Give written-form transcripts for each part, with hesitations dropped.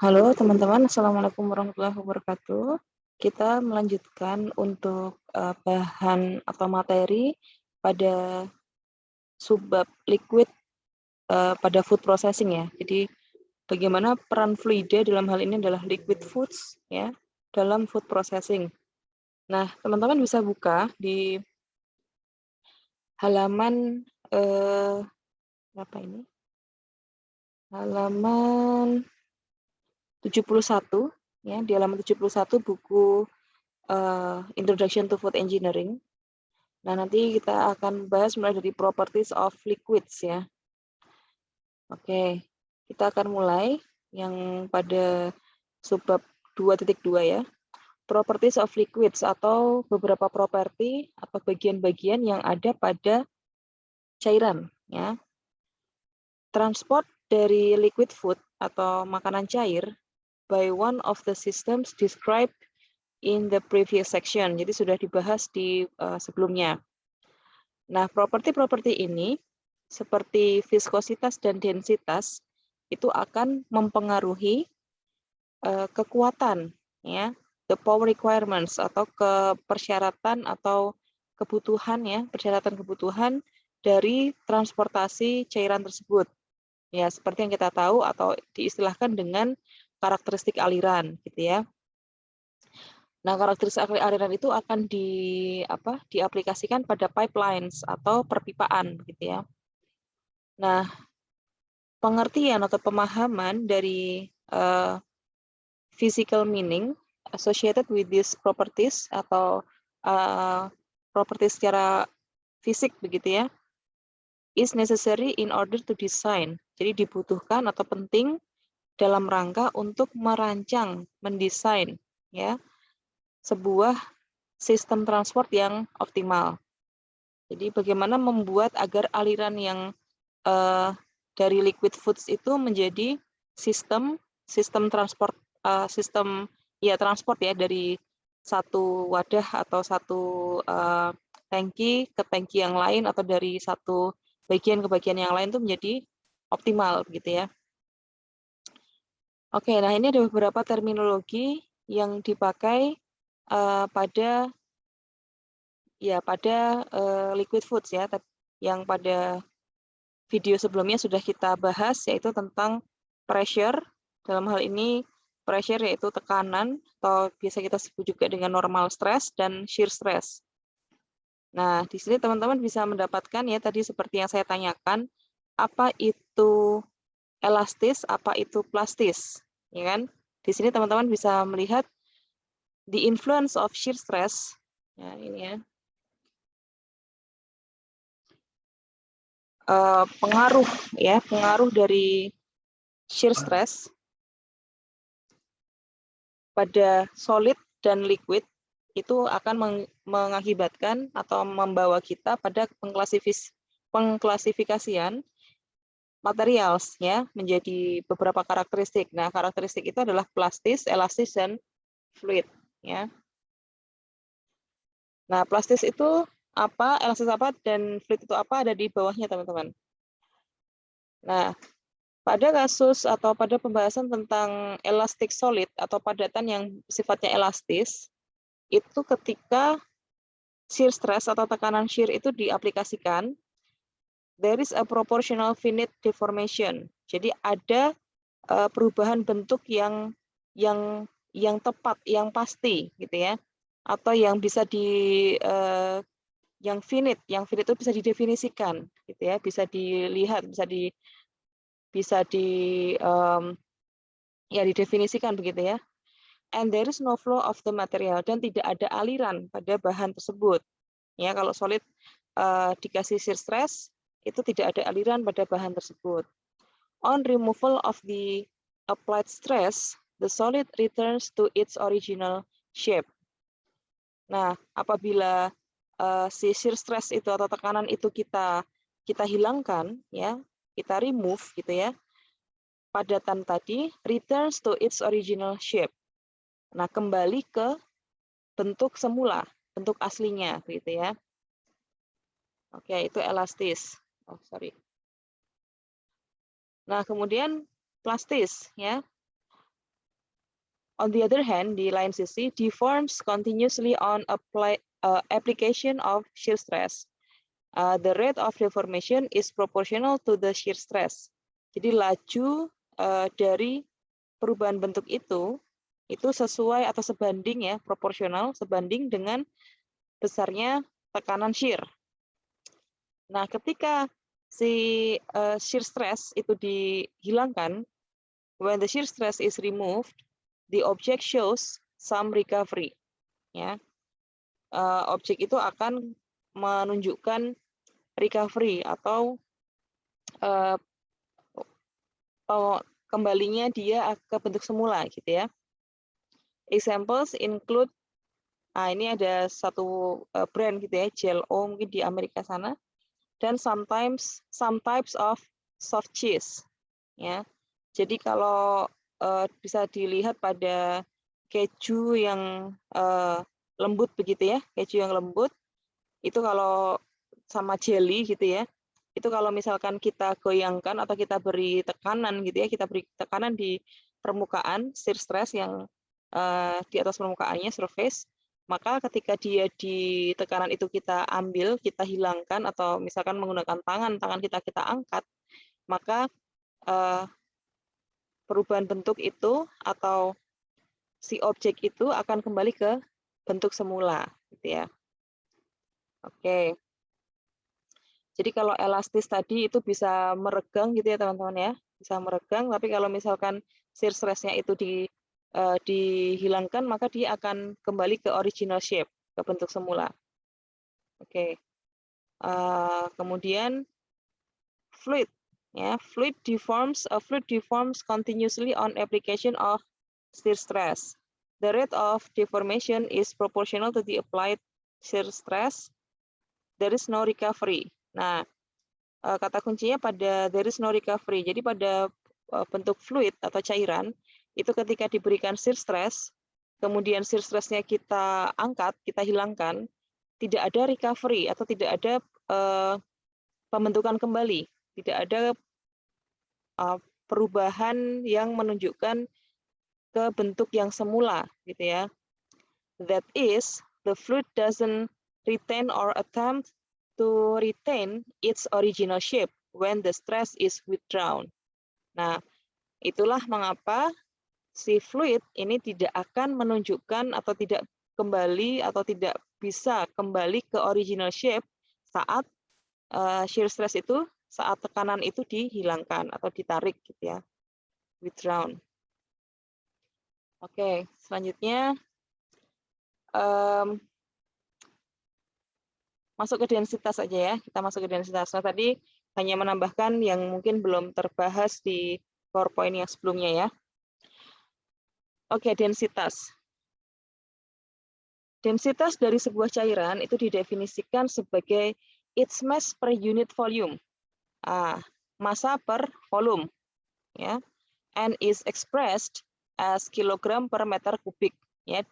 Halo teman-teman, Assalamualaikum warahmatullahi wabarakatuh. Kita melanjutkan untuk bahan atau materi pada subbab liquid pada food processing ya. Jadi bagaimana peran fluida dalam hal ini adalah liquid foods ya dalam food processing. Nah, teman-teman bisa buka di halaman berapa ini? Halaman 71 ya, di halaman 71 buku Introduction to Food Engineering. Nah, nanti kita akan bahas mulai dari properties of liquids ya. Oke, kita akan mulai yang pada subbab 2.2 ya. Properties of liquids atau beberapa properti atau bagian-bagian yang ada pada cairan ya. Transport dari liquid food atau makanan cair by one of the systems described in the previous section. Jadi sudah dibahas di sebelumnya. Nah, properti-properti ini seperti viskositas dan densitas itu akan mempengaruhi kekuatan ya, the power requirements atau persyaratan atau kebutuhan ya, persyaratan kebutuhan dari transportasi cairan tersebut. Ya, seperti yang kita tahu atau diistilahkan dengan karakteristik aliran gitu ya. Nah, karakteristik aliran itu akan diaplikasikan pada pipelines atau perpipaan gitu ya. Nah, pengertian atau pemahaman dari physical meaning associated with these properties atau properties secara fisik begitu ya, is necessary in order to design. Jadi dibutuhkan atau penting dalam rangka untuk merancang, mendesain ya sebuah sistem transport yang optimal. Jadi bagaimana membuat agar aliran yang dari liquid foods itu menjadi sistem transport transport ya dari satu wadah atau satu tangki ke tangki yang lain atau dari satu bagian ke bagian yang lain itu menjadi optimal gitu ya. Oke, nah ini ada beberapa terminologi yang dipakai pada liquid foods ya, yang pada video sebelumnya sudah kita bahas, yaitu tentang pressure. Dalam hal ini pressure yaitu tekanan atau biasa kita sebut juga dengan normal stress dan shear stress. Nah, di sini teman-teman bisa mendapatkan ya tadi seperti yang saya tanyakan, apa itu elastis, apa itu plastis, ya kan? Di sini teman-teman bisa melihat the influence of shear stress. Ya, ini ya. Pengaruh dari shear stress pada solid dan liquid itu akan mengakibatkan atau membawa kita pada pengklasifikasian materials ya menjadi beberapa karakteristik. Nah, karakteristik itu adalah plastis, elastis dan fluid ya. Nah, plastis itu apa, elastis apa dan fluid itu apa ada di bawahnya teman-teman. Nah, pada kasus atau pada pembahasan tentang elastic solid atau padatan yang sifatnya elastis, itu ketika shear stress atau tekanan shear itu diaplikasikan, there is a proportional finite deformation. Jadi ada perubahan bentuk yang tepat, yang pasti gitu ya. Atau yang bisa yang finite itu bisa didefinisikan gitu ya, bisa dilihat, didefinisikan begitu ya. And there is no flow of the material, dan tidak ada aliran pada bahan tersebut. Ya, kalau solid dikasih shear stress, itu tidak ada aliran pada bahan tersebut. On removal of the applied stress, the solid returns to its original shape. Nah, apabila si shear stress itu atau tekanan itu kita hilangkan, ya, kita remove gitu ya, padatan tadi returns to its original shape. Nah, kembali ke bentuk semula, bentuk aslinya gitu ya. Oke, itu elastis. Oh, sorry. Nah, kemudian plastis ya. On the other hand, di lain sisi, deforms continuously on application of shear stress. The rate of deformation is proportional to the shear stress. Jadi laju dari perubahan bentuk itu sesuai atau sebanding ya, proporsional sebanding dengan besarnya tekanan shear. Nah, ketika si shear stress itu dihilangkan, when the shear stress is removed, the object shows some recovery. Ya, objek itu akan menunjukkan recovery atau kembalinya dia ke bentuk semula, gitu ya. Examples include, ini ada satu brand gitu ya, Jell-O mungkin di Amerika sana, dan some types of soft cheese. Ya, jadi kalau bisa dilihat pada keju yang lembut begitu ya, keju yang lembut itu kalau sama jelly gitu ya, itu kalau misalkan kita goyangkan atau kita beri tekanan gitu ya, kita beri tekanan di permukaan shear stress yang di atas permukaannya surface, maka ketika dia di tekanan itu kita ambil, kita hilangkan atau misalkan menggunakan tangan kita angkat, maka perubahan bentuk itu atau si objek itu akan kembali ke bentuk semula, gitu ya. Oke. Jadi kalau elastis tadi itu bisa meregang gitu ya teman-teman ya, bisa meregang. Tapi kalau misalkan shear stress-nya itu dihilangkan, maka dia akan kembali ke original shape, ke bentuk semula. Oke. Kemudian fluid. Ya, fluid deforms continuously on application of shear stress. The rate of deformation is proportional to the applied shear stress. There is no recovery. Nah, kata kuncinya pada there is no recovery. Jadi pada bentuk fluid atau cairan itu ketika diberikan shear stress, kemudian shear stress-nya kita angkat, kita hilangkan, tidak ada recovery atau tidak ada pembentukan kembali. Tidak ada perubahan yang menunjukkan ke bentuk yang semula, gitu ya. That is, the fluid doesn't retain or attempt to retain its original shape when the stress is withdrawn. Nah, itulah mengapa si fluid ini tidak akan menunjukkan atau tidak kembali atau tidak bisa kembali ke original shape saat shear stress itu, saat tekanan itu dihilangkan atau ditarik gitu ya, withdrawn. Oke, selanjutnya masuk ke densitas aja ya, kita masuk ke densitas. Nah, tadi hanya menambahkan yang mungkin belum terbahas di PowerPoint yang sebelumnya ya. Oke, densitas. Densitas dari sebuah cairan itu didefinisikan sebagai its mass per unit volume. Massa per volume, ya, and is expressed as kilogram per meter kubik, ya,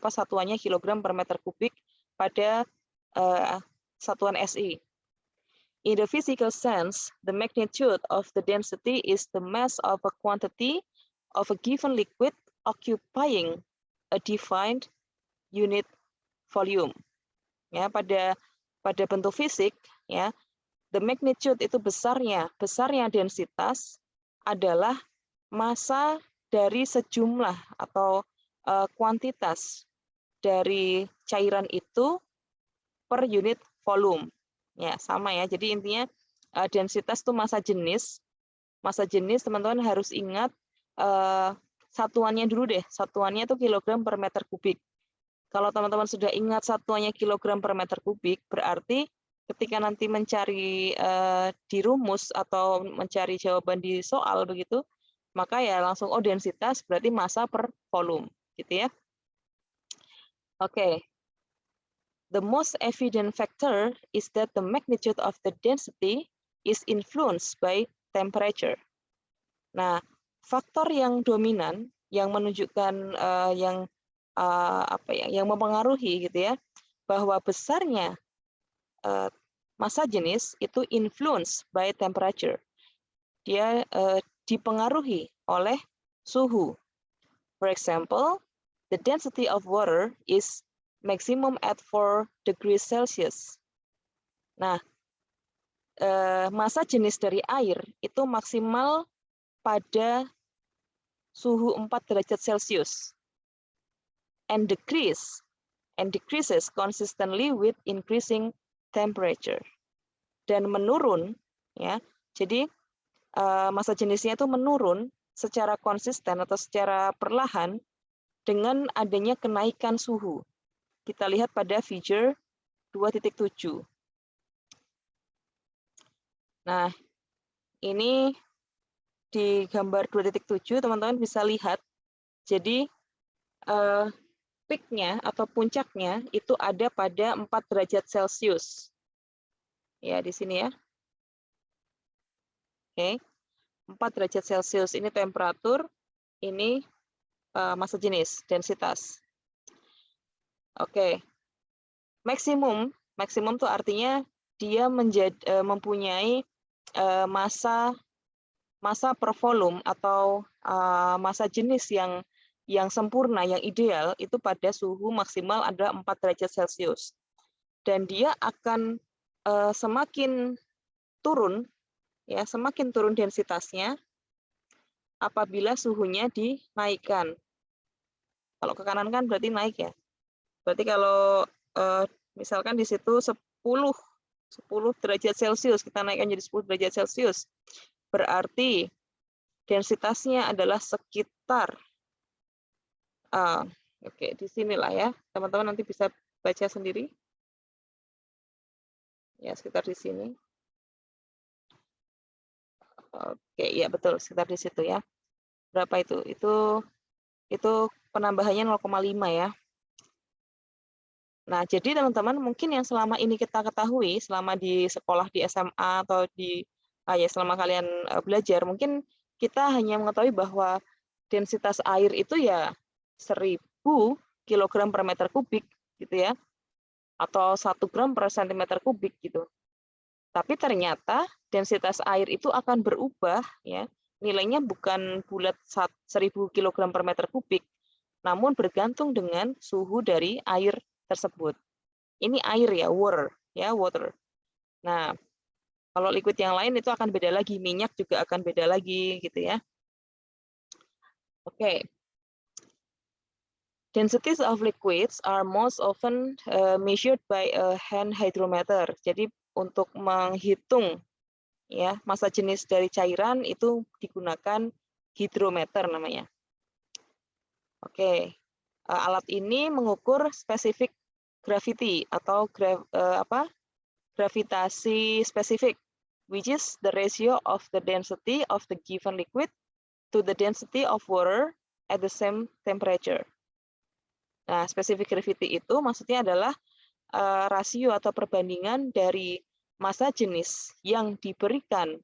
satuannya kilogram per meter kubik pada satuan SI. In the physical sense, the magnitude of the density is the mass of a quantity of a given liquid occupying a defined unit volume. Ya, pada bentuk fisik, ya, the magnitude itu besarnya densitas adalah massa dari sejumlah atau kuantitas dari cairan itu per unit volume. Ya, sama ya. Jadi intinya densitas itu massa jenis. Massa jenis teman-teman harus ingat satuannya dulu deh. Satuannya itu kilogram per meter kubik. Kalau teman-teman sudah ingat satuannya kilogram per meter kubik, berarti ketika nanti mencari di rumus atau mencari jawaban di soal begitu, maka ya langsung densitas berarti massa per volume, gitu ya. Oke. The most evident factor is that the magnitude of the density is influenced by temperature. Nah, faktor yang dominan yang menunjukkan yang mempengaruhi gitu ya, bahwa besarnya massa jenis itu influenced by temperature. Dia dipengaruhi oleh suhu. For example, the density of water is maximum at 4 degrees Celsius. Nah, massa jenis dari air itu maksimal pada suhu 4 derajat Celcius and decreases consistently with increasing temperature. Dan menurun, ya. Jadi massa jenisnya itu menurun secara konsisten atau secara perlahan dengan adanya kenaikan suhu. Kita lihat pada figure 2.7. Nah, ini di gambar 2.7 teman-teman bisa lihat. Jadi peak-nya atau puncaknya itu ada pada 4 derajat Celcius. Ya, di sini ya. Oke. 4 derajat Celcius ini temperatur, ini massa jenis, densitas. Oke. Maksimum itu artinya dia mempunyai massa per volume atau massa jenis yang sempurna, yang ideal itu pada suhu maksimal ada 4 derajat Celcius. Dan dia akan semakin turun, ya, semakin turun densitasnya apabila suhunya dinaikkan. Kalau ke kanan kan berarti naik ya. Berarti kalau misalkan di situ 10 derajat Celcius, kita naikkan jadi 10 derajat Celcius, berarti densitasnya adalah sekitar, oke, di sinilah ya, teman-teman nanti bisa baca sendiri. Ya, sekitar di sini. Oke, ya betul, sekitar di situ ya. Berapa itu? Itu penambahannya 0,5 ya. Nah, jadi teman-teman mungkin yang selama ini kita ketahui, selama di sekolah di SMA atau selama kalian belajar, mungkin kita hanya mengetahui bahwa densitas air itu ya 1000 kg per meter kubik gitu ya, atau 1 gram per sentimeter kubik gitu. Tapi ternyata densitas air itu akan berubah ya, nilainya bukan bulat 1000 kg per meter kubik, namun bergantung dengan suhu dari air tersebut. Ini air ya, water. Nah, kalau liquid yang lain itu akan beda lagi, minyak juga akan beda lagi gitu ya. Oke. Densities of liquids are most often measured by a hand hydrometer. Jadi untuk menghitung ya massa jenis dari cairan itu digunakan hidrometer namanya. Oke. Alat ini mengukur spesifik gravity atau gravitasi spesifik, which is the ratio of the density of the given liquid to the density of water at the same temperature. Nah, specific gravity itu maksudnya adalah rasio atau perbandingan dari massa jenis yang diberikan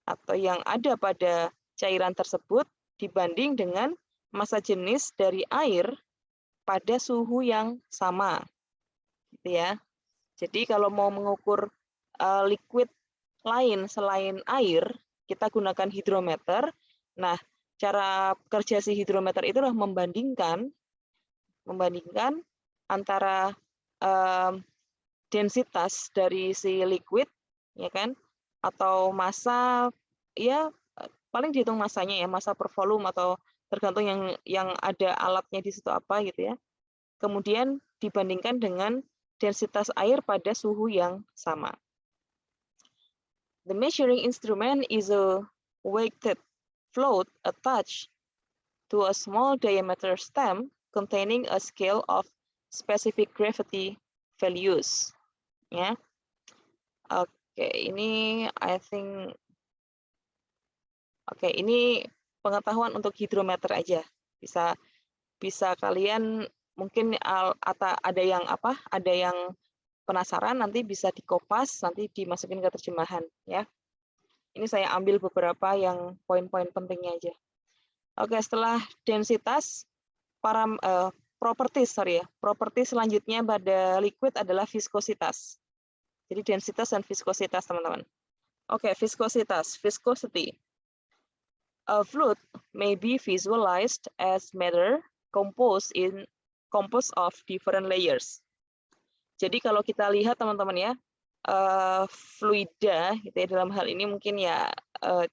atau yang ada pada cairan tersebut dibanding dengan massa jenis dari air pada suhu yang sama. Gitu ya. Jadi kalau mau mengukur liquid lain selain air, kita gunakan hidrometer. Nah, cara kerja si hidrometer itu adalah membandingkan antara densitas dari si liquid, ya kan, atau massa, ya paling dihitung massanya ya, massa per volume atau tergantung yang ada alatnya di situ apa gitu ya. Kemudian dibandingkan dengan densitas air pada suhu yang sama. The measuring instrument is a weighted float attached to a small diameter stem containing a scale of specific gravity values. Ya, oke, ini ini pengetahuan untuk hidrometer aja. Bisa kalian mungkin ada yang penasaran nanti bisa dikopas, nanti dimasukin ke terjemahan ya. Ini saya ambil beberapa yang poin-poin pentingnya aja. Oke, setelah densitas, properti selanjutnya pada liquid adalah viskositas. Jadi densitas dan viskositas, teman-teman. Oke, viscosity. A fluid may be visualized as matter composed of different layers. Jadi kalau kita lihat teman-teman ya, fluida gitu ya, dalam hal ini mungkin ya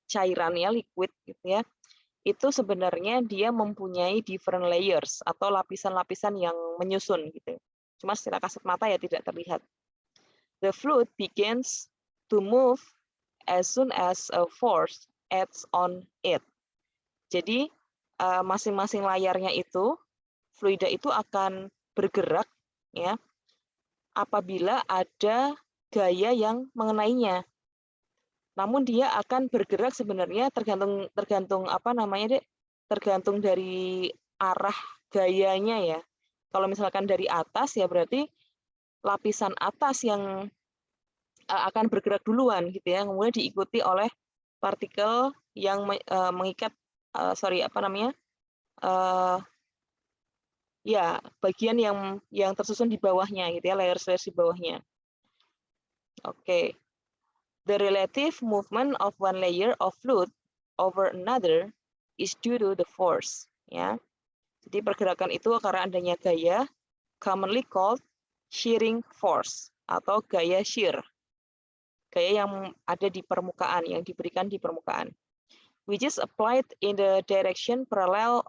cairan ya, liquid gitu ya, itu sebenarnya dia mempunyai different layers atau lapisan-lapisan yang menyusun gitu. Cuma secara kasat mata ya tidak terlihat. The fluid begins to move as soon as a force acts on it. Jadi masing-masing layarnya itu, fluida itu akan bergerak ya apabila ada gaya yang mengenainya. Namun dia akan bergerak sebenarnya tergantung apa namanya dek, tergantung dari arah gayanya ya. Kalau misalkan dari atas ya berarti lapisan atas yang akan bergerak duluan gitu ya, kemudian diikuti oleh partikel yang mengikat ya bagian yang tersusun di bawahnya gitu ya, layers di bawahnya. Oke. The relative movement of one layer of fluid over another is due to the force ya. Jadi pergerakan itu karena adanya gaya commonly called shearing force atau gaya shear. Gaya yang ada di permukaan, yang diberikan di permukaan, which is applied in the direction parallel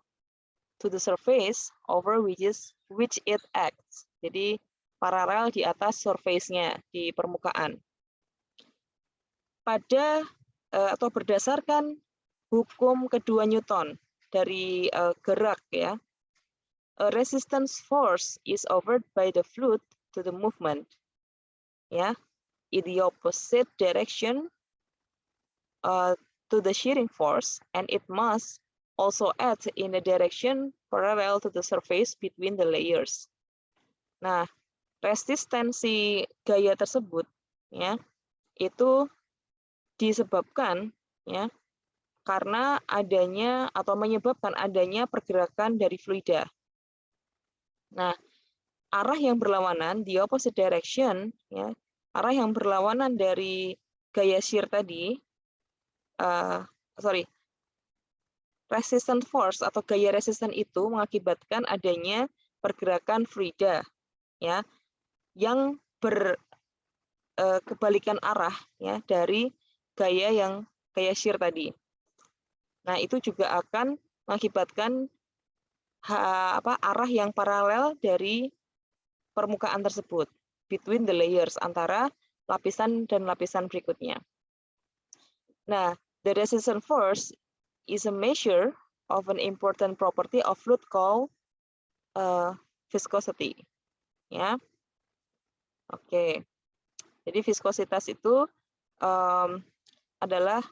to the surface over which it acts. Jadi paralel di atas surface-nya, di permukaan. Pada atau berdasarkan hukum kedua Newton dari gerak ya, a resistance force is offered by the fluid to the movement. Ya, in the opposite direction to the shearing force, and it must also act in a direction parallel to the surface between the layers. Nah, resistensi gaya tersebut ya itu disebabkan ya karena adanya atau menyebabkan adanya pergerakan dari fluida. Nah, arah yang berlawanan, the opposite direction ya, arah yang berlawanan dari gaya shear tadi, resistant force atau gaya resisten itu mengakibatkan adanya pergerakan fluida ya yang kebalikan arah ya dari gaya shear tadi. Nah, itu juga akan mengakibatkan arah yang paralel dari permukaan tersebut between the layers, antara lapisan dan lapisan berikutnya. Nah, the resistance force is a measure of an important property of fluid called viscosity. Ya, oke. Jadi viskositas itu adalah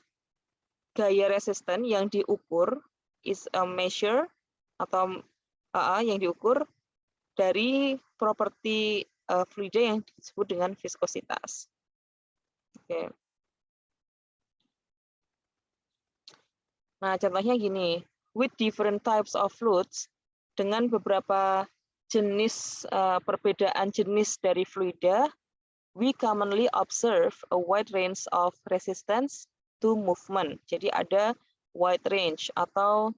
gaya resisten yang diukur, is a measure atau yang diukur dari properti fluida yang disebut dengan viskositas. Oke. Nah, contohnya gini, with different types of fluids, dengan beberapa jenis perbedaan jenis dari fluida, we commonly observe a wide range of resistance to movement. Jadi ada wide range atau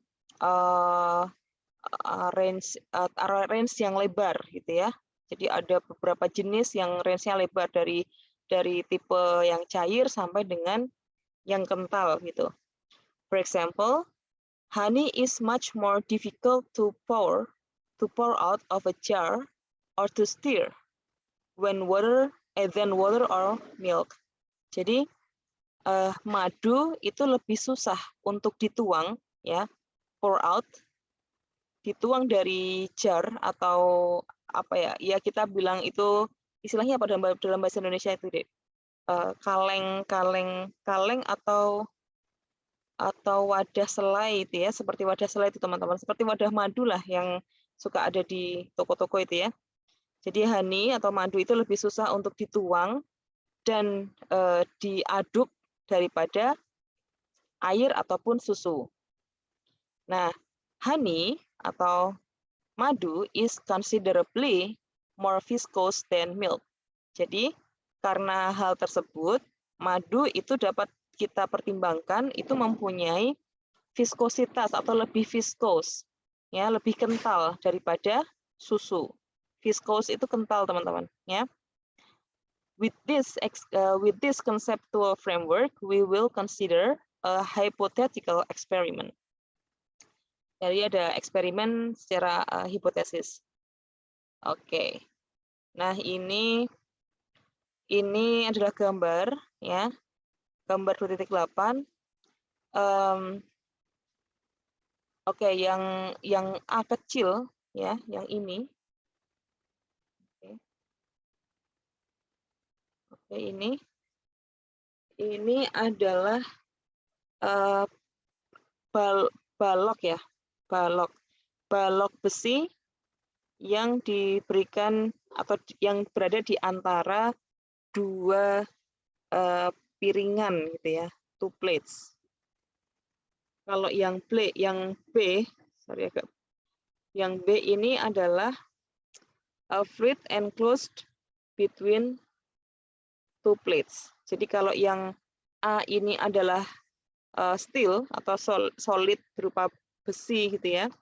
range yang lebar gitu ya. Jadi ada beberapa jenis yang range-nya lebar dari tipe yang cair sampai dengan yang kental gitu. For example, honey is much more difficult to pour out of a jar or to stir than water or milk. Jadi madu itu lebih susah untuk dituang ya, pour out, dituang dari jar atau apa ya? Ya kita bilang itu istilahnya apa dalam bahasa Indonesia itu, Dek? Kaleng atau wadah selai itu ya, seperti wadah selai itu teman-teman, seperti wadah madu lah yang suka ada di toko-toko itu ya. Jadi honey atau madu itu lebih susah untuk dituang dan diaduk daripada air ataupun susu. Nah, honey atau madu is considerably more viscous than milk. Jadi karena hal tersebut, madu itu dapat kita pertimbangkan itu mempunyai viskositas atau lebih viskos, ya, lebih kental daripada susu. Viskos itu kental, teman-teman, ya. With this conceptual framework, we will consider a hypothetical experiment. Jadi ada eksperimen secara hipotesis. Oke. Nah, ini adalah gambar, ya. Gambar 2.8. Oke, yang A kecil, ya, yang ini. Oke, ini adalah balok, ya, balok besi yang diberikan atau yang berada di antara dua piringan, gitu ya, two plates. Kalau yang B ini adalah a fluid enclosed between two plates. Jadi kalau yang A ini adalah steel atau solid berupa besi, gitu ya,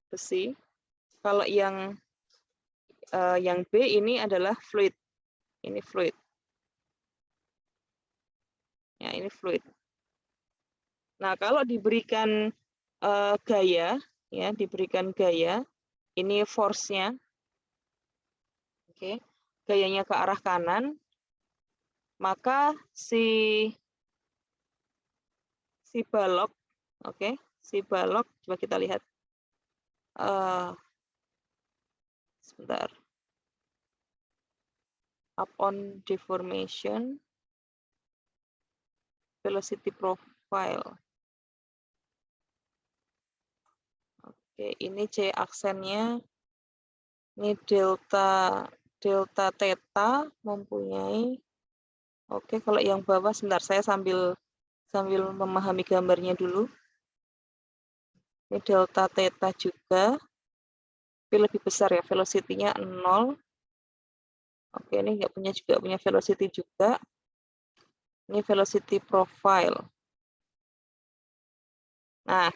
besi. Kalau yang B ini adalah fluid. Ini fluid. Ya, ini fluid. Nah, kalau diberikan gaya, ya, diberikan gaya, ini force-nya, oke, gayanya ke arah kanan, maka si balok, oke, si balok, coba kita lihat, sebentar, upon deformation, velocity profile. Oke, ini C aksennya, ini delta theta mempunyai, oke, kalau yang bawah, sebentar, saya sambil memahami gambarnya dulu. Ini delta theta juga, tapi lebih besar, ya, velocity-nya 0. Oke, ini juga punya velocity juga. Ini velocity profile. Nah,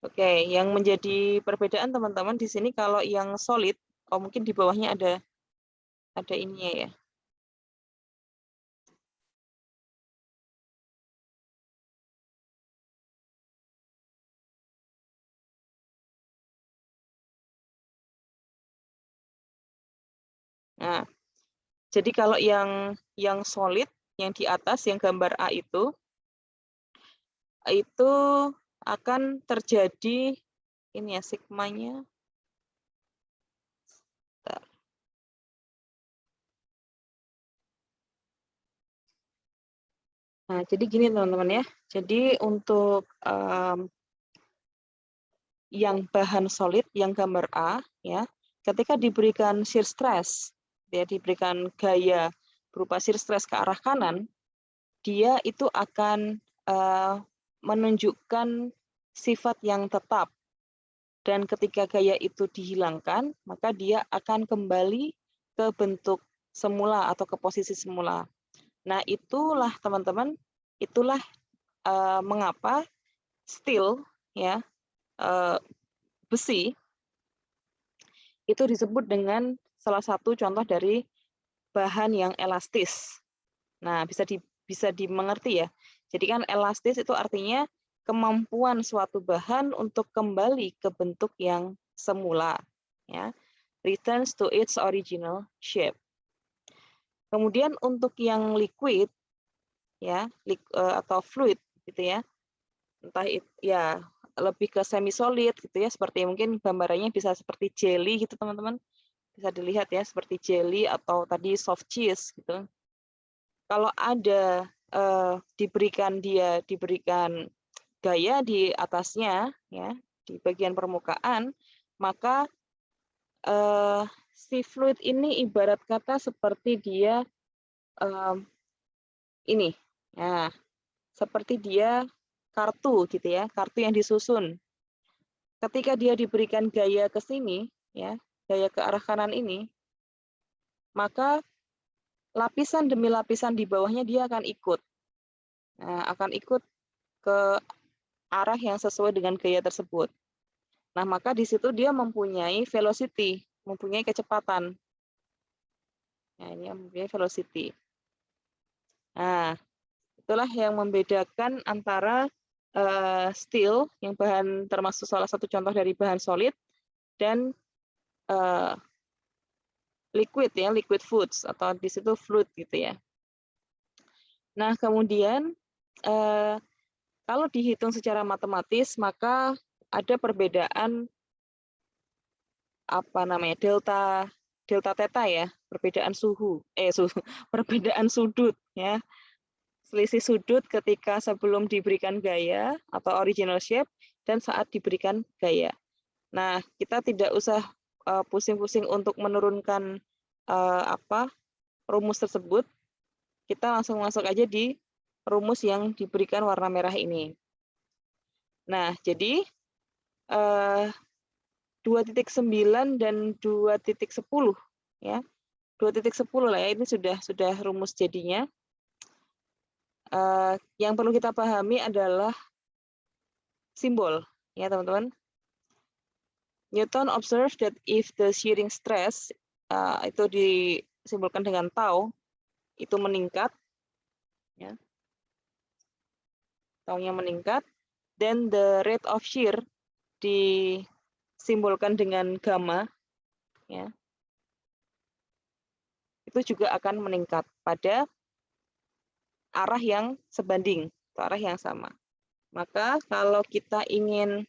oke, yang menjadi perbedaan, teman-teman, di sini kalau yang solid, mungkin di bawahnya ada ininya, ya. Nah, jadi kalau yang solid, yang di atas, yang gambar A itu akan terjadi ini, ya, sigmanya. Nah, jadi gini, teman-teman, ya. Jadi untuk yang bahan solid, yang gambar A, ya, ketika diberikan shear stress, ya, diberikan gaya berupa shear stress ke arah kanan, dia itu akan menunjukkan sifat yang tetap. Dan ketika gaya itu dihilangkan, maka dia akan kembali ke bentuk semula atau ke posisi semula. Nah, itulah, teman-teman, itulah mengapa steel, ya, besi itu disebut dengan salah satu contoh dari bahan yang elastis. Nah, bisa dimengerti, ya. Jadi kan elastis itu artinya kemampuan suatu bahan untuk kembali ke bentuk yang semula, ya. Returns to its original shape. Kemudian untuk yang liquid, ya, atau fluid, gitu ya. Entah itu, ya, lebih ke semi solid, gitu ya, seperti mungkin gambarannya bisa seperti jelly, gitu, teman-teman. Bisa dilihat, ya, seperti jelly atau tadi soft cheese, gitu. Kalau ada diberikan gaya di atasnya, ya, di bagian permukaan, maka si fluid ini ibarat kata seperti dia ini, nah, seperti dia kartu, gitu ya, kartu yang disusun. Ketika dia diberikan gaya ke sini, ya, gaya ke arah kanan ini, maka lapisan demi lapisan di bawahnya dia akan ikut. akan ikut ke arah yang sesuai dengan gaya tersebut. Nah, maka di situ dia mempunyai velocity, mempunyai kecepatan. Nah, ini mempunyai velocity. Nah, itulah yang membedakan antara steel, yang bahan termasuk salah satu contoh dari bahan solid, dan liquid ya, liquid foods, atau di situ fluid gitu ya. Nah, kemudian kalau dihitung secara matematis, maka ada perbedaan delta theta ya, perbedaan perbedaan sudut ya. Selisih sudut ketika sebelum diberikan gaya atau original shape dan saat diberikan gaya. Nah, kita tidak usah pusing-pusing untuk menurunkan rumus tersebut. Kita langsung masuk aja di rumus yang diberikan warna merah ini. Nah, jadi 2.9 dan 2.10 ya. 2.10 lah ya, ini sudah rumus jadinya. Yang perlu kita pahami adalah simbol ya, teman-teman. Newton observed that if the shearing stress itu disimbolkan dengan tau, itu meningkat ya. Taunya meningkat, then the rate of shear disimbolkan dengan gamma ya. Itu juga akan meningkat pada arah yang sebanding, atau arah yang sama. Maka kalau kita ingin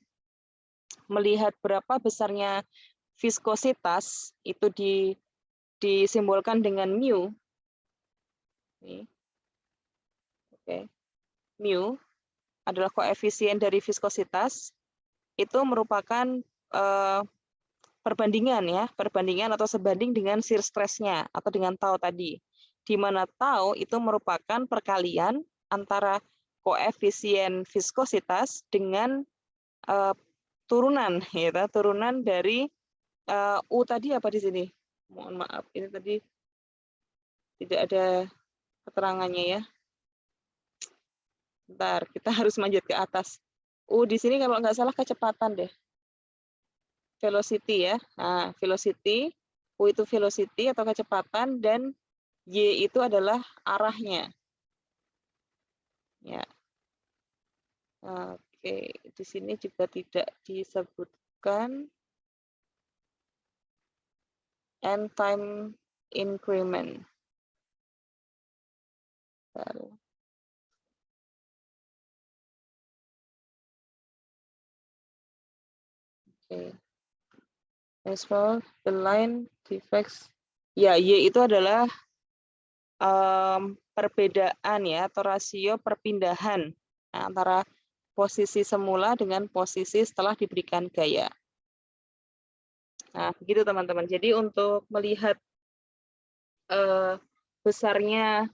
melihat berapa besarnya viskositas, itu disimbolkan dengan mu. Oke. Mu adalah koefisien dari viskositas, itu merupakan perbandingan ya, perbandingan atau sebanding dengan shear stress-nya atau dengan tau tadi. Di mana tau itu merupakan perkalian antara koefisien viskositas dengan turunan ya, turunan dari U tadi apa di sini? Mohon maaf, ini tadi tidak ada keterangannya ya. Bentar, kita harus manjat ke atas. U di sini kalau nggak salah kecepatan deh. Velocity ya. Nah, velocity, U itu velocity atau kecepatan, dan Y itu adalah arahnya. Ya. Oke, di sini juga tidak disebutkan and time increment. Oke. As well, the line defects. Ya, Y itu adalah perbedaan ya, atau rasio perpindahan antara posisi semula dengan posisi setelah diberikan gaya. Nah, begitu teman-teman. Jadi untuk melihat besarnya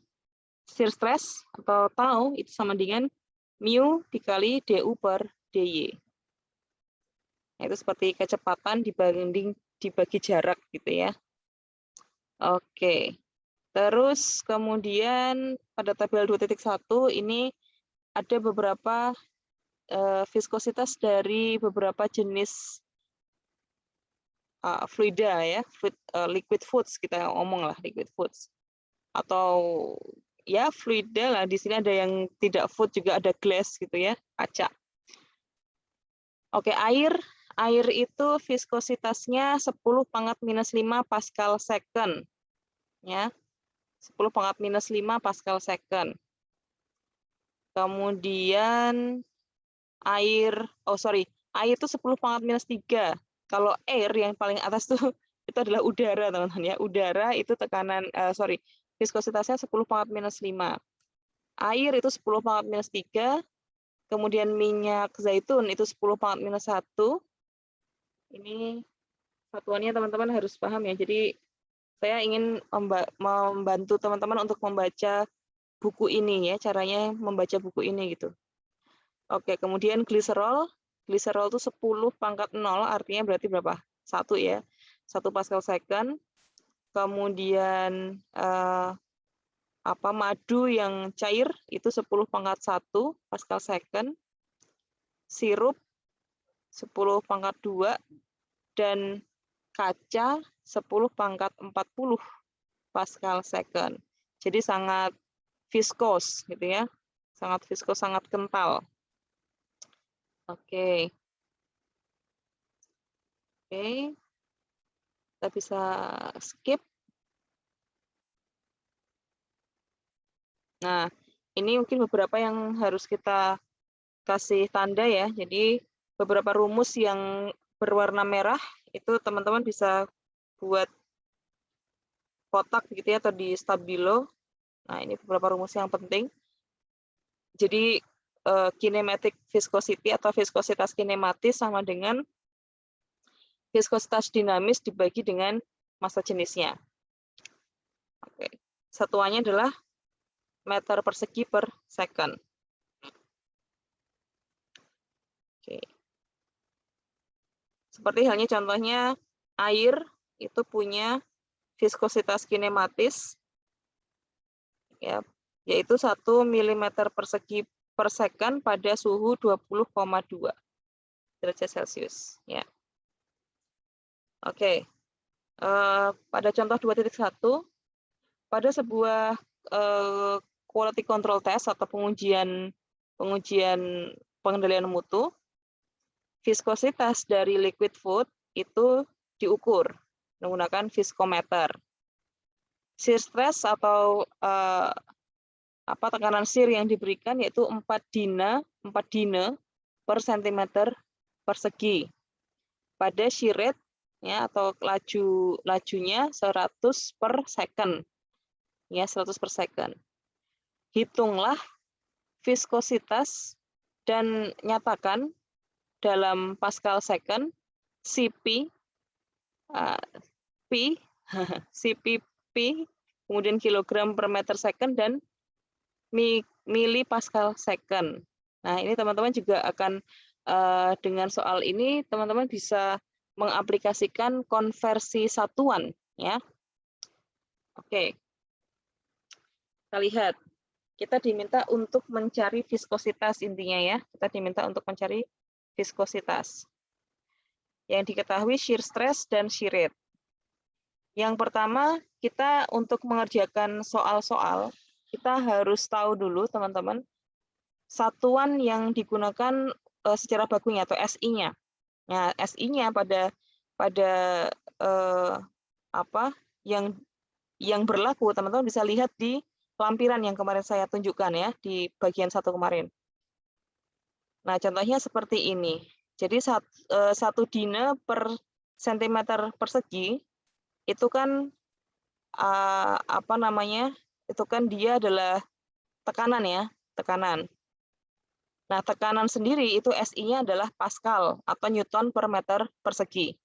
shear stress atau tau itu sama dengan mu dikali du per dy. Itu seperti kecepatan dibagi jarak gitu ya. Oke. Terus kemudian pada tabel 2.1 ini ada beberapa viskositas dari beberapa jenis fluida ya, liquid foods, kita ngomong lah liquid foods. Atau ya fluida lah, di sini ada yang tidak food juga, ada glass gitu ya, kaca. Oke, air itu viskositasnya 10⁻⁻5 Pascal second ya. 10⁻⁻5 Pascal second. Kemudian air itu 10⁻⁻3. Kalau air yang paling atas tuh itu adalah udara, teman-teman ya. Udara itu viskositasnya 10⁻⁻5. Air itu 10⁻⁻3. Kemudian minyak zaitun itu 10⁻⁻1. Ini satuannya teman-teman harus paham ya. Jadi saya ingin membantu teman-teman untuk membaca buku ini ya, caranya membaca buku ini gitu. Oke, kemudian gliserol. Gliserol itu 10⁻0, artinya berarti berapa? 1 ya. 1 Pascal second. Kemudian madu yang cair itu 10 pangkat 1 Pascal second, sirup 10 pangkat 2, dan kaca 10 pangkat 40 Pascal second. Jadi sangat viskos gitu ya. Sangat viskos, sangat kental. Oke. Oke. Kita bisa skip. Nah, ini mungkin beberapa yang harus kita kasih tanda ya. Jadi beberapa rumus yang berwarna merah itu teman-teman bisa buat kotak gitu ya atau di stabilo. Nah, ini beberapa rumus yang penting. Jadi kinematic viscosity atau viskositas kinematis sama dengan viskositas dinamis dibagi dengan massa jenisnya. Oke. Satuannya adalah meter persegi per second. Oke. Seperti halnya contohnya air itu punya viskositas kinematis ya, yaitu 1 mm persegi per second pada suhu 20,2 derajat Celcius ya. Oke. Pada contoh 2.1 pada sebuah quality control test atau pengujian pengendalian mutu, viskositas dari liquid food itu diukur menggunakan viskometer. Shear stress atau tekanan shear yang diberikan yaitu 4 dina per cm persegi pada shear rate ya atau lajunya 100 per second. Ya, 100 per second. Hitunglah viskositas dan nyatakan dalam Pascal second Cp Cpp kemudian kilogram per meter second dan mili Pascal second. Nah, ini teman-teman juga akan dengan soal ini teman-teman bisa mengaplikasikan konversi satuan ya. Oke. Kita lihat, kita diminta untuk mencari viskositas intinya ya. Kita diminta untuk mencari viskositas. Yang diketahui shear stress dan shear rate. Yang pertama, kita untuk mengerjakan soal-soal, kita harus tahu dulu teman-teman, satuan yang digunakan secara bakunya atau SI-nya. Nah, SI-nya pada yang berlaku, teman-teman bisa lihat di lampiran yang kemarin saya tunjukkan ya di bagian 1 kemarin. Nah, contohnya seperti ini. Jadi 1 dina per cm persegi itu kan itu kan dia adalah tekanan ya, tekanan. Nah, tekanan sendiri itu SI-nya adalah Pascal atau Newton per meter persegi.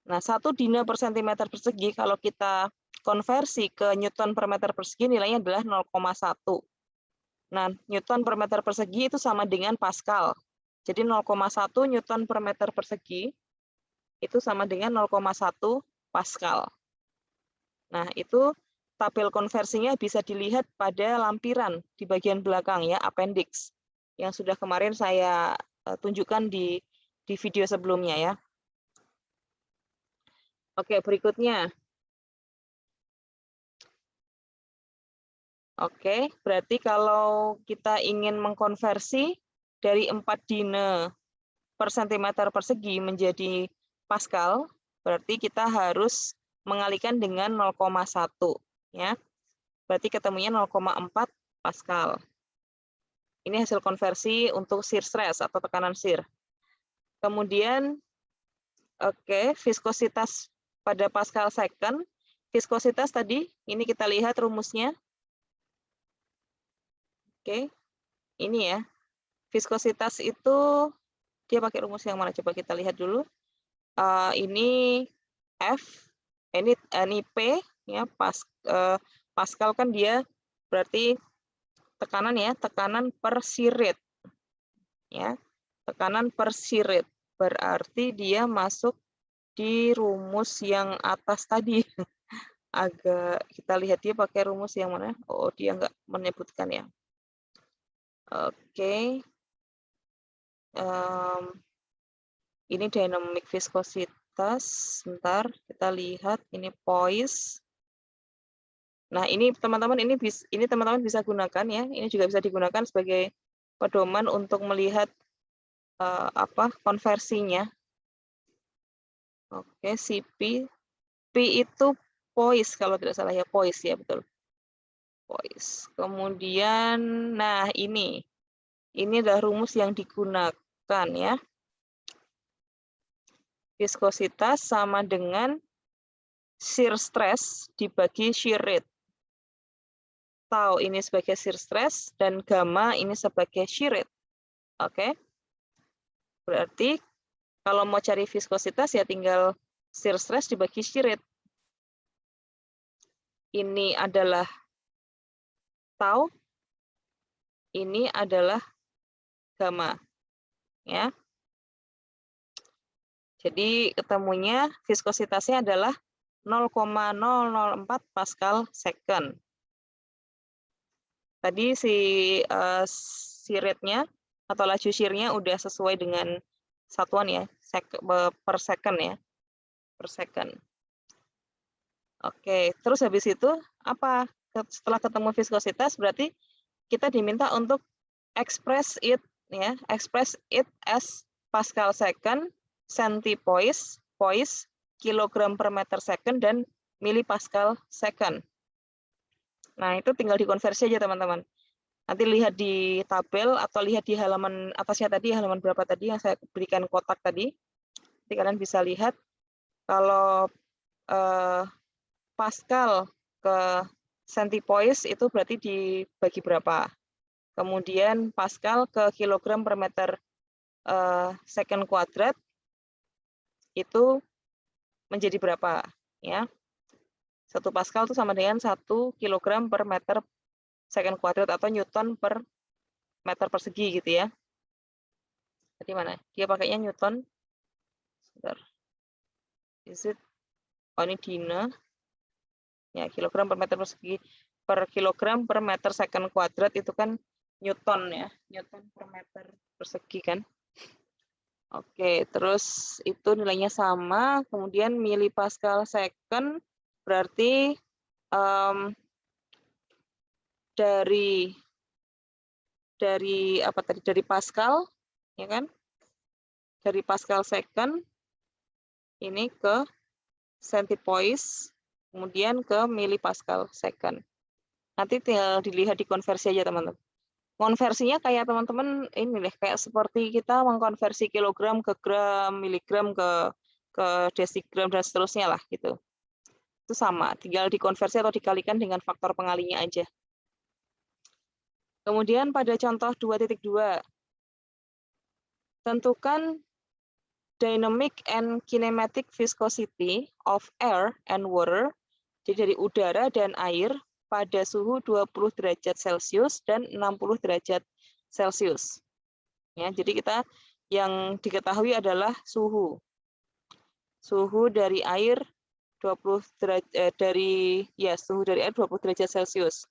Nah, 1 dina per cm persegi kalau kita konversi ke Newton per meter persegi nilainya adalah 0,1. Nah, Newton per meter persegi itu sama dengan Pascal. Jadi 0,1 Newton per meter persegi itu sama dengan 0,1 Pascal. Nah, itu tabel konversinya bisa dilihat pada lampiran di bagian belakang ya, appendix. Yang sudah kemarin saya tunjukkan di video sebelumnya ya. Oke, berikutnya. Oke, berarti kalau kita ingin mengkonversi dari 4 dina per cm persegi menjadi Pascal, berarti kita harus mengalikan dengan 0,1 ya. Berarti ketemunya 0,4 Pascal. Ini hasil konversi untuk shear stress atau tekanan shear. Kemudian viskositas pada Pascal second, viskositas tadi ini kita lihat rumusnya. Oke, ini ya. Viskositas itu dia pakai rumus yang mana? Coba kita lihat dulu. Ini F, ini P, ya Pascal kan dia berarti tekanan ya, tekanan per shear rate, ya, tekanan per shear rate. Berarti dia masuk di rumus yang atas tadi. agak kita lihat dia pakai rumus yang mana. Oh, dia nggak menyebutkan ya. Oke. Ini dynamic viskositas. Sebentar, kita lihat ini poise. Nah, ini teman-teman ini teman-teman bisa gunakan ya. Ini juga bisa digunakan sebagai pedoman untuk melihat konversinya. Oke, CP. P itu poise kalau tidak salah ya, poise ya, betul. Poise. Kemudian nah ini adalah rumus yang digunakan ya. Viskositas sama dengan shear stress dibagi shear rate. Tau ini sebagai shear stress dan gamma ini sebagai shear rate. Oke. Berarti kalau mau cari viskositas ya tinggal shear stress dibagi shear rate. Ini adalah tau. Ini adalah gamma. Ya. Jadi ketemunya viskositasnya adalah 0,004 Pascal second. Tadi si rate-nya atau laju shear-nya udah sesuai dengan satuan ya, per second ya, per second. Oke, terus habis itu apa? Setelah ketemu viskositas berarti kita diminta untuk express it ya, express it as Pascal second, centipoise, poise, kilogram per meter second dan milipascal second. Nah, itu tinggal dikonversi aja teman-teman. Nanti lihat di tabel atau lihat di halaman atasnya tadi, halaman berapa tadi yang saya berikan kotak tadi. Nanti kalian bisa lihat kalau Pascal ke centipoise itu berarti dibagi berapa. Kemudian Pascal ke kilogram per meter second kuadrat itu menjadi berapa ya. 1 Pascal itu sama dengan 1 kilogram per meter second kuadrat atau Newton per meter persegi gitu ya. Jadi mana? Dia pakainya Newton. Sebentar. Is it? Oh, ini Dina. Ya, kilogram per meter persegi per kilogram per meter second kuadrat itu kan Newton ya. Newton per meter persegi kan. Oke, terus itu nilainya sama. Kemudian milipascal second berarti dari apa tadi, dari Pascal ya kan, dari Pascal second ini ke centipoise kemudian ke milipascal second. Nanti tinggal dilihat di konversi aja teman-teman. Konversinya kayak teman-teman ini deh, kayak seperti kita mengkonversi kilogram ke gram, miligram ke desigram dan seterusnya lah gitu. Itu sama, tinggal dikonversi atau dikalikan dengan faktor pengalinya aja. Kemudian pada contoh 2.2, tentukan dynamic and kinematic viscosity of air and water, jadi dari udara dan air pada suhu 20 derajat Celcius dan 60 derajat Celcius. Ya, jadi kita yang diketahui adalah suhu. Suhu dari air 20 derajat suhu dari air 20 derajat Celcius.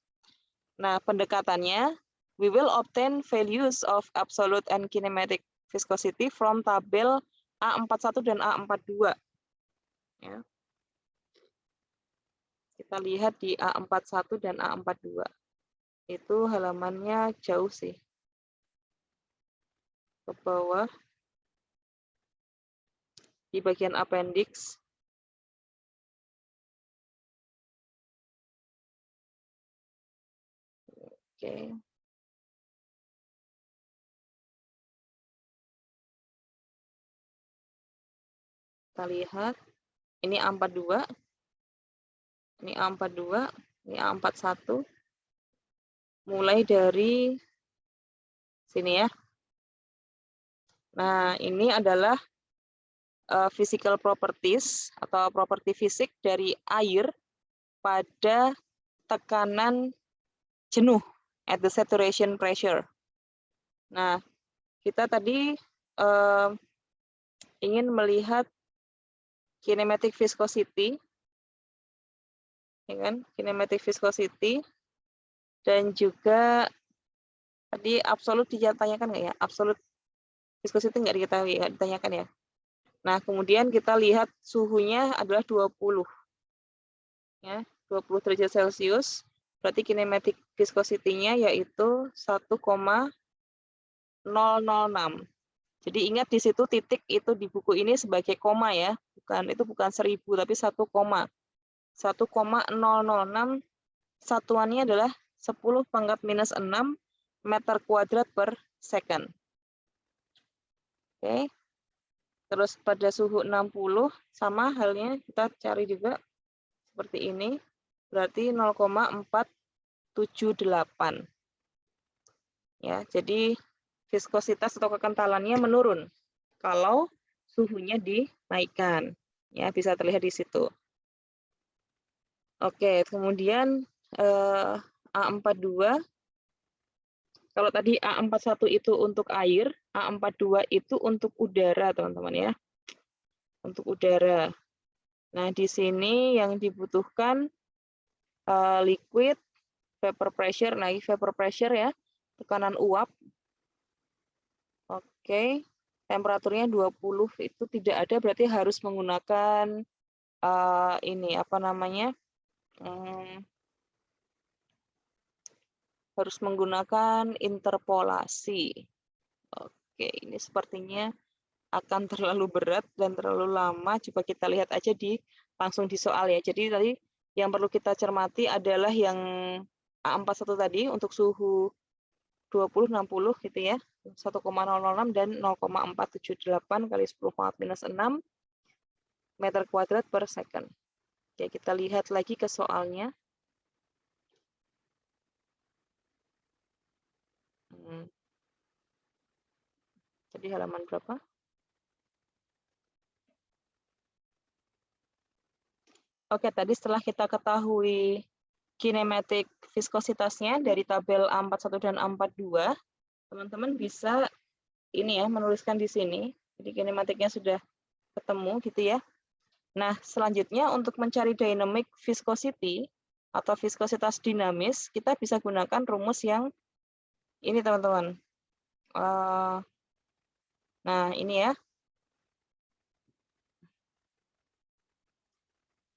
Nah, pendekatannya we will obtain values of absolute and kinematic viscosity from tabel A41 dan A42. Ya. Kita lihat di A41 dan A42. Itu halamannya jauh sih. Ke bawah. Di bagian appendix. Oke. Kita lihat. Ini A42. Ini A42. Ini A41. Mulai dari sini ya. Nah, ini adalah physical properties atau properti fisik dari air pada tekanan jenuh at the saturation pressure. Nah, kita tadi ingin melihat kinematic viscosity ya kan? Kinematic viscosity dan juga tadi absolut ditanyakan nggak ya? Absolut viscosity nggak diketahui, nggak ditanyakan ya. Nah, kemudian kita lihat suhunya adalah 20. Ya, 20 derajat Celcius. Berarti kinematic viscosity-nya yaitu 1,006. Jadi ingat di situ titik itu di buku ini sebagai koma ya. Itu bukan 1000 tapi 1, 1,006. Satuannya adalah 10⁻⁻⁶ meter kuadrat per second. Oke. Terus pada suhu 60 sama halnya kita cari juga seperti ini. Berarti 0,478. Ya, jadi viskositas atau kekentalannya menurun kalau suhunya dinaikkan. Ya, bisa terlihat di situ. Oke, kemudian A42. Kalau tadi A41 itu untuk air, A42 itu untuk udara, teman-teman ya. Untuk udara. Nah, di sini yang dibutuhkan liquid, vapor pressure. Nah, vapor pressure ya, tekanan uap. Oke, temperaturnya 20 itu tidak ada, berarti harus menggunakan ini apa namanya? Harus menggunakan interpolasi. Oke, ini sepertinya akan terlalu berat dan terlalu lama. Coba kita lihat aja langsung di soal ya. Jadi tadi yang perlu kita cermati adalah yang A41 tadi untuk suhu 20, 60 gitu ya. 1,006 dan 0,478 kali 10⁻⁻⁶ meter kuadrat per second. Oke, kita lihat lagi ke soalnya. Jadi halaman berapa? Oke, tadi setelah kita ketahui kinematik viskositasnya dari tabel A41 dan A42, teman-teman bisa ini ya menuliskan di sini. Jadi kinematiknya sudah ketemu gitu ya. Nah, selanjutnya untuk mencari dynamic viscosity atau viskositas dinamis, kita bisa gunakan rumus yang ini teman-teman. Nah, ini ya.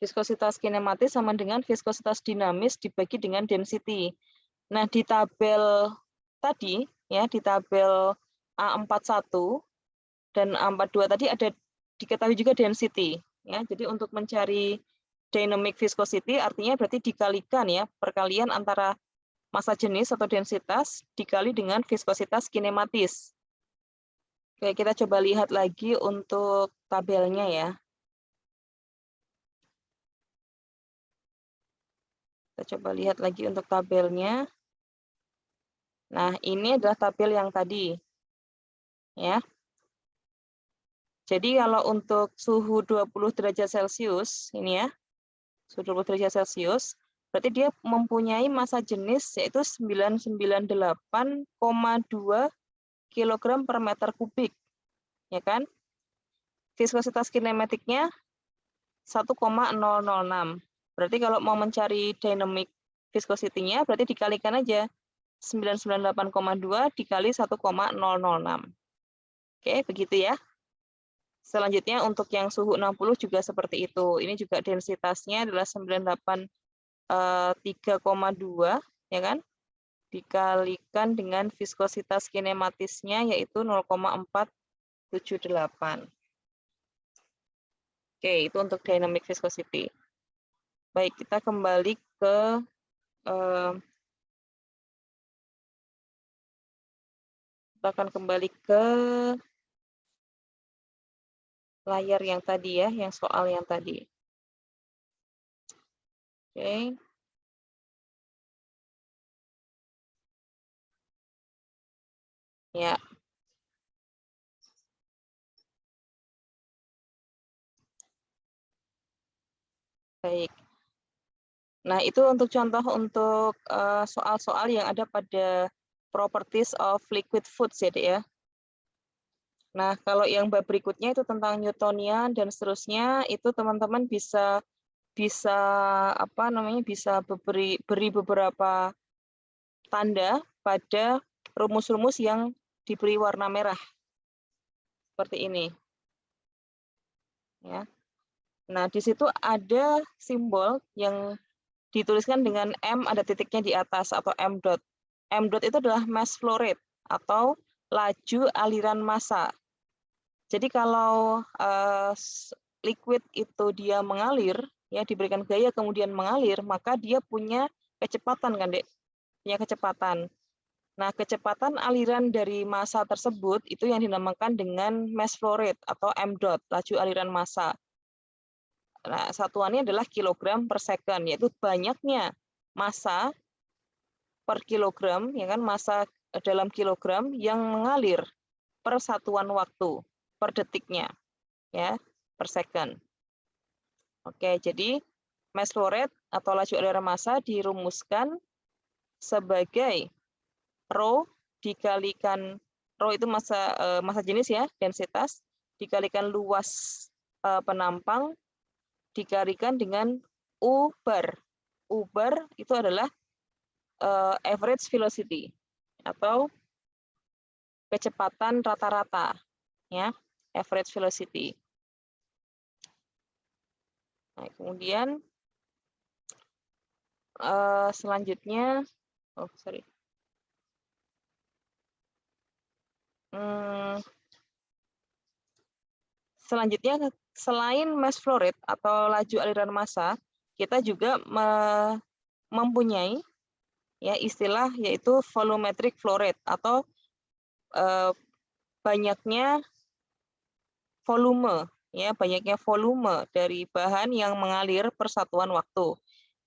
Viskositas kinematis sama dengan viskositas dinamis dibagi dengan density. Nah, di tabel tadi, ya di tabel A41 dan A42 tadi ada diketahui juga density. Ya, jadi untuk mencari dynamic viscosity artinya berarti dikalikan ya, perkalian antara massa jenis atau densitas dikali dengan viskositas kinematis. Oke, kita coba lihat lagi untuk tabelnya ya. Kita coba lihat lagi untuk tabelnya. Nah, ini adalah tabel yang tadi. Ya. Jadi kalau untuk suhu 20 derajat Celcius, ini ya, suhu 20 derajat Celcius, berarti dia mempunyai massa jenis yaitu 998,2 kg per meter kubik. Ya kan? Viskositas kinematiknya 1,006. Berarti kalau mau mencari dynamic viscosity-nya, berarti dikalikan aja 998,2 dikali 1,006. Oke, begitu ya. Selanjutnya untuk yang suhu 60 juga seperti itu. Ini juga densitasnya adalah 983,2 ya kan? Dikalikan dengan viskositas kinematisnya yaitu 0,478. Oke, itu untuk dynamic viscosity. Baik, kita kembali ke kita akan kembali ke layar yang tadi ya, yang soal yang tadi. Oke. Ya. Baik. Nah, itu untuk contoh untuk soal-soal yang ada pada properties of liquid foods ya, Dek ya. Nah, kalau yang bab berikutnya itu tentang Newtonian dan seterusnya, itu teman-teman bisa bisa bisa beri beberapa tanda pada rumus-rumus yang diberi warna merah seperti ini. Ya. Nah, di situ ada simbol yang dituliskan dengan M, ada titiknya di atas atau M dot. M dot itu adalah mass flow rate atau laju aliran massa. Jadi kalau liquid itu dia mengalir, ya diberikan gaya kemudian mengalir, maka dia punya kecepatan kan, Dek? Punya kecepatan. Nah, kecepatan aliran dari massa tersebut itu yang dinamakan dengan mass flow rate atau M dot, laju aliran massa. Nah, satuannya adalah kilogram per second, yaitu banyaknya massa per kilogram, ya kan, massa dalam kilogram yang mengalir per satuan waktu, per detiknya, ya, per second. Oke, jadi mass flow rate atau laju aliran massa dirumuskan sebagai rho dikalikan rho itu massa jenis ya, densitas, dikalikan luas penampang, dikalikan dengan U bar. U bar itu adalah average velocity atau kecepatan rata-rata, ya, average velocity. Nah, kemudian selanjutnya, selanjutnya selain mass flow rate atau laju aliran massa, kita juga mempunyai ya istilah yaitu volumetric flow rate atau banyaknya volume, ya banyaknya volume dari bahan yang mengalir per satuan waktu,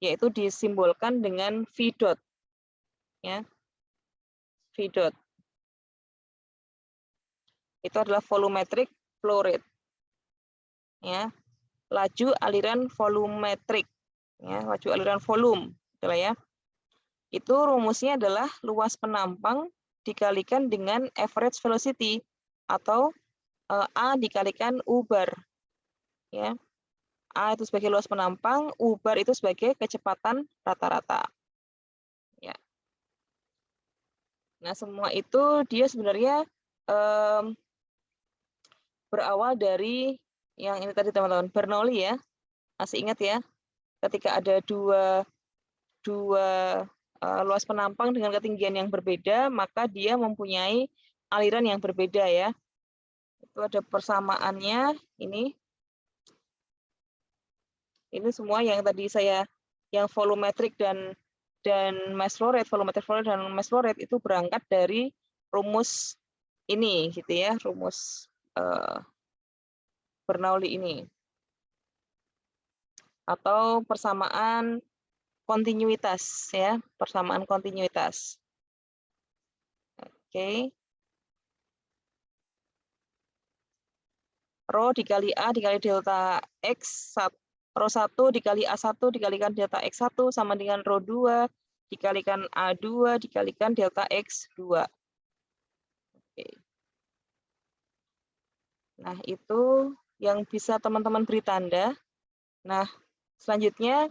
yaitu disimbolkan dengan V dot, ya V dot. Itu adalah volumetric flow rate, ya laju aliran volumetrik, ya laju aliran volume, itulah ya. Itu rumusnya adalah luas penampang dikalikan dengan average velocity atau A dikalikan U bar, ya. A itu sebagai luas penampang, U bar itu sebagai kecepatan rata-rata. Ya. Nah, semua itu dia sebenarnya berawal dari yang ini tadi teman-teman, Bernoulli ya. Masih ingat ya? Ketika ada dua luas penampang dengan ketinggian yang berbeda, maka dia mempunyai aliran yang berbeda ya. Itu ada persamaannya ini. Ini semua yang tadi yang volumetric dan mass flow rate, volumetric flow rate dan mass flow rate itu berangkat dari rumus ini gitu ya, rumus Bernoulli ini. Atau persamaan kontinuitas ya, persamaan kontinuitas. Oke. Rho dikali A dikali delta X, Rho 1 dikali A1 dikalikan delta X1 sama dengan Rho 2 dikalikan A2 dikalikan delta X2. Oke. Nah, itu yang bisa teman-teman beri tanda. Nah, selanjutnya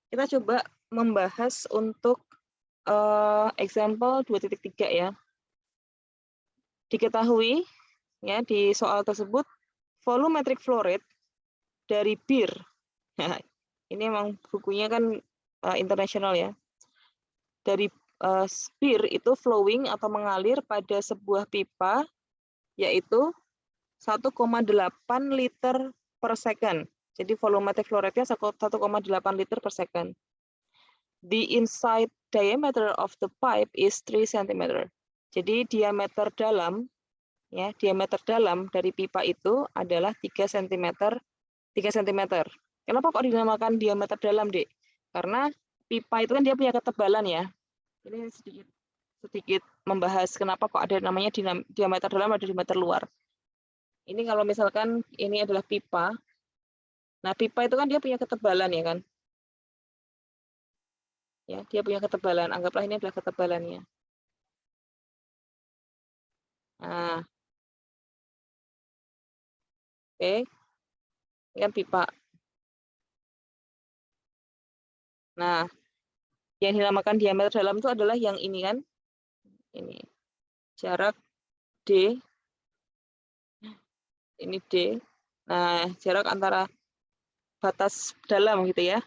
kita coba membahas untuk example 2.3 ya. Diketahui ya di soal tersebut volumetric flow rate dari Beer. Nah, ini memang bukunya kan internasional ya. Dari Beer itu flowing atau mengalir pada sebuah pipa yaitu 1,8 liter per second. Jadi volumetric flow rate-nya 1,8 liter per second. The inside diameter of the pipe is 3 cm. Jadi diameter dalam ya, diameter dalam dari pipa itu adalah 3 cm. 3 cm. Kenapa kok dinamakan diameter dalam, Dek? Karena pipa itu kan dia punya ketebalan ya. Ini sedikit membahas kenapa kok ada namanya diameter dalam atau diameter luar. Ini kalau misalkan ini adalah pipa. Nah, pipa itu kan dia punya ketebalan ya kan? Ya, dia punya ketebalan. Anggaplah ini adalah ketebalannya. Nah, oke. Ini kan pipa. Nah, yang dinamakan diameter dalam itu adalah yang ini kan. Ini jarak D, ini D. Nah, jarak antara batas dalam gitu ya.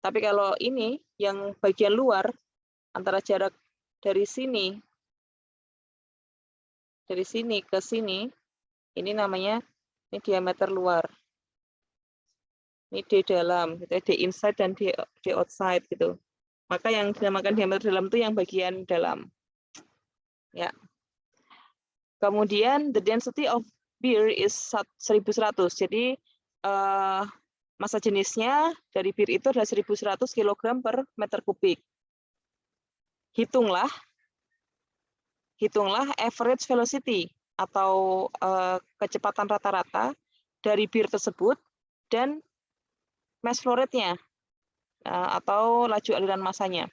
Tapi kalau ini yang bagian luar antara jarak dari sini ke sini, ini namanya ini diameter luar. Ini D dalam, gitu ya, D inside dan D outside gitu. Maka yang dinamakan diameter dalam itu yang bagian dalam. Ya. Kemudian the density of beer is 1100. Jadi massa jenisnya dari bir itu adalah 1100 kg per meter kubik. Hitunglah average velocity atau kecepatan rata-rata dari bir tersebut dan mass flow rate-nya atau laju aliran massanya.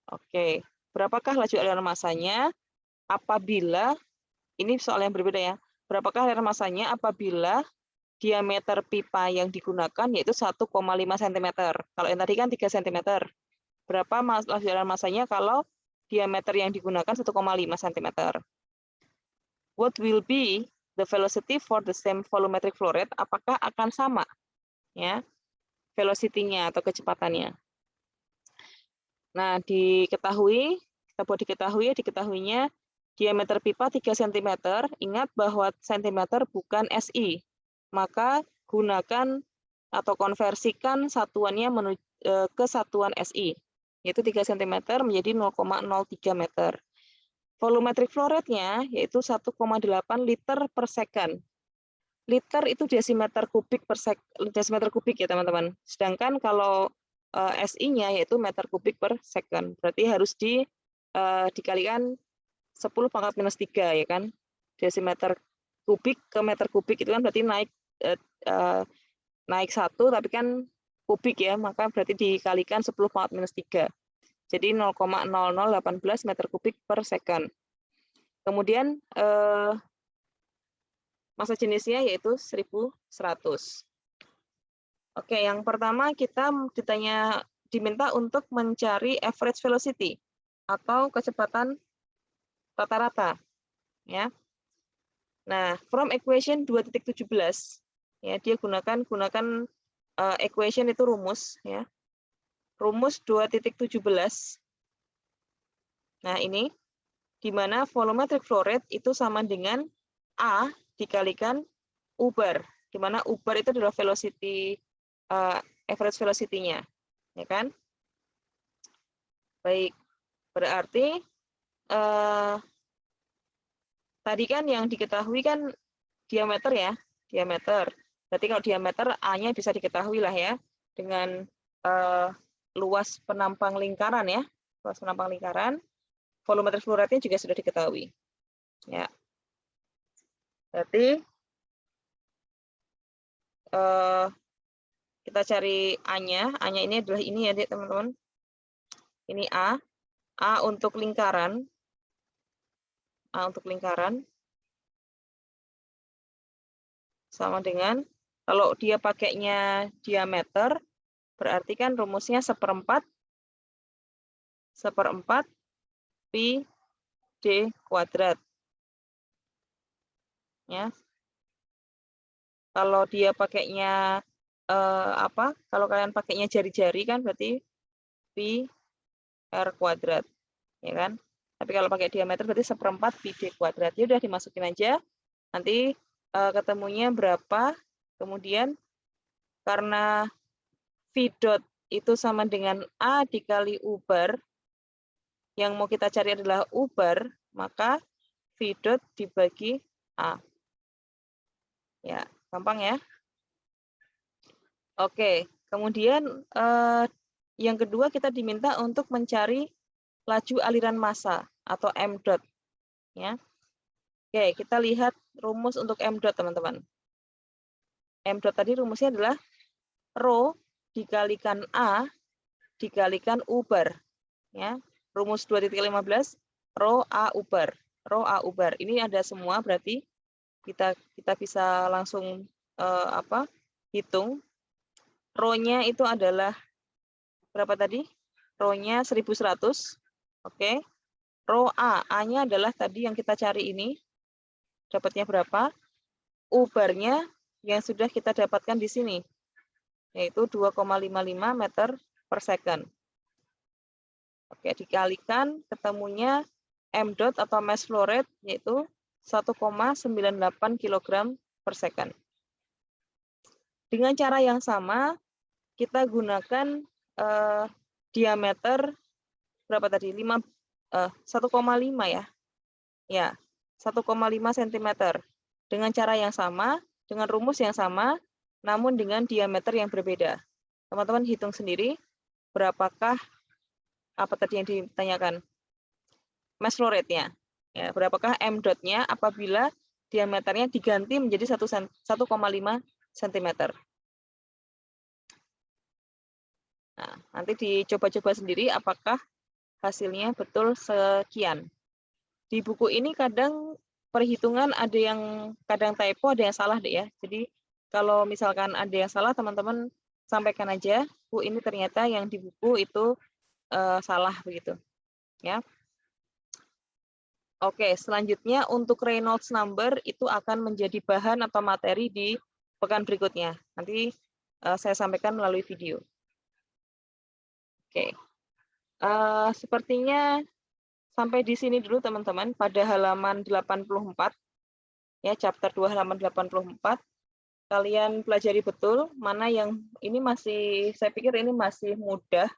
Oke, berapakah laju aliran massanya apabila, ini soal yang berbeda ya, berapakah aliran massanya apabila diameter pipa yang digunakan yaitu 1,5 cm. Kalau yang tadi kan 3 cm. Berapa laju aliran massanya kalau diameter yang digunakan 1,5 cm. What will be the velocity for the same volumetric flow rate? Apakah akan sama ya velocity-nya atau kecepatannya? Nah, diketahuinya diameter pipa 3 cm. Ingat bahwa cm bukan SI. Maka gunakan atau konversikan satuannya ke satuan SI, yaitu 3 cm menjadi 0,03 meter. Volumetric flow rate-nya yaitu 1,8 liter per second. Liter itu desimeter kubik ya teman-teman. Sedangkan kalau SI-nya yaitu meter kubik per second. Berarti harus dikalikan 10 pangkat minus 3 ya kan. Desimeter kubik ke meter kubik itu kan berarti naik 1 tapi kan kubik ya, maka berarti dikalikan 10 pangkat minus 3. Jadi 0,0018 meter kubik per second. Kemudian massa jenisnya yaitu 1100. Oke, yang pertama kita diminta untuk mencari average velocity atau kecepatan rata-rata ya. Nah, from equation 2.17 ya, dia gunakan equation itu rumus ya. Rumus 2.17. Nah, ini di mana volumetric flow rate itu sama dengan A dikalikan U bar, di mana U bar itu adalah velocity average velocity-nya, ya kan? Baik, berarti tadi kan yang diketahui kan diameter ya, diameter. Berarti kalau diameter A-nya bisa diketahui lah ya dengan luas penampang lingkaran ya, luas penampang lingkaran. Volumetric flow rate-nya juga sudah diketahui. Ya. Berarti kita cari A-nya. A-nya ini adalah ini ya, teman-teman. Ini A. A untuk lingkaran. A untuk lingkaran. Sama dengan, kalau dia pakainya diameter, berarti kan rumusnya 1/4 pi d kuadrat. Ya. Kalau dia pakainya kalau kalian pakainya jari-jari kan berarti pi r kuadrat, ya kan? Tapi kalau pakai diameter berarti 1/4 pi d kuadrat. Ya udah dimasukin aja. Nanti ketemunya berapa? Kemudian karena v dot itu sama dengan A dikali U bar, yang mau kita cari adalah U bar, maka v dot dibagi A. Ya, gampang ya. Oke, kemudian yang kedua kita diminta untuk mencari laju aliran massa atau m dot. Ya. Oke, kita lihat rumus untuk m dot teman-teman. M dot tadi rumusnya adalah rho dikalikan A dikalikan U bar. Ya. Rumus 2.15 rho A U bar. Rho A U bar. Ini ada semua berarti kita bisa langsung hitung. Rho-nya itu adalah berapa tadi? Rho-nya 1100. Oke. Rho A, A-nya adalah tadi yang kita cari ini. Dapatnya berapa? U barnya yang sudah kita dapatkan di sini, yaitu 2,55 meter per second. Oke, dikalikan ketemunya M dot atau mass flow rate, yaitu 1,98 kg per second. Dengan cara yang sama, kita gunakan diameter berapa tadi? 1,5 ya. Ya, 1,5 cm. Dengan cara yang sama, dengan rumus yang sama, namun dengan diameter yang berbeda. Teman-teman hitung sendiri, berapakah apa tadi yang ditanyakan? Mass flow rate-nya. Ya, berapakah M dot-nya apabila diameternya diganti menjadi 1,5 cm. Nah, nanti dicoba-coba sendiri apakah hasilnya betul sekian. Di buku ini kadang perhitungan ada yang kadang typo, ada yang salah deh ya. Jadi kalau misalkan ada yang salah, teman-teman sampaikan aja, Bu, ini ternyata yang di buku itu salah begitu. Ya. Oke, selanjutnya untuk Reynolds number itu akan menjadi bahan atau materi di pekan berikutnya. Nanti saya sampaikan melalui video. Oke. Sepertinya sampai di sini dulu teman-teman pada halaman 84. Ya, chapter 2 halaman 84. Kalian pelajari betul mana yang ini masih, saya pikir ini masih mudah.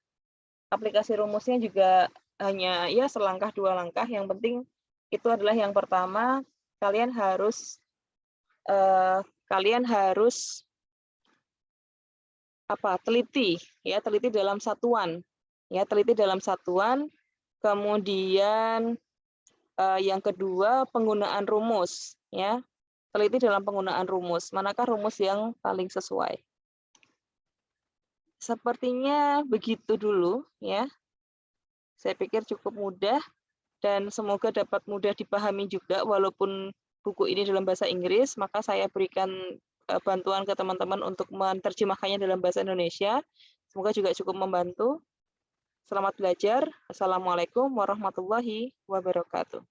Aplikasi rumusnya juga hanya ya selangkah dua langkah. Yang penting itu adalah yang pertama, kalian harus teliti ya, teliti dalam satuan. Ya, teliti dalam satuan. Kemudian yang kedua penggunaan rumus ya. Teliti dalam penggunaan rumus. Manakah rumus yang paling sesuai? Sepertinya begitu dulu ya. Saya pikir cukup mudah dan semoga dapat mudah dipahami juga walaupun buku ini dalam bahasa Inggris, maka saya berikan bantuan ke teman-teman untuk menerjemahkannya dalam bahasa Indonesia. Semoga juga cukup membantu. Selamat belajar. Assalamualaikum warahmatullahi wabarakatuh.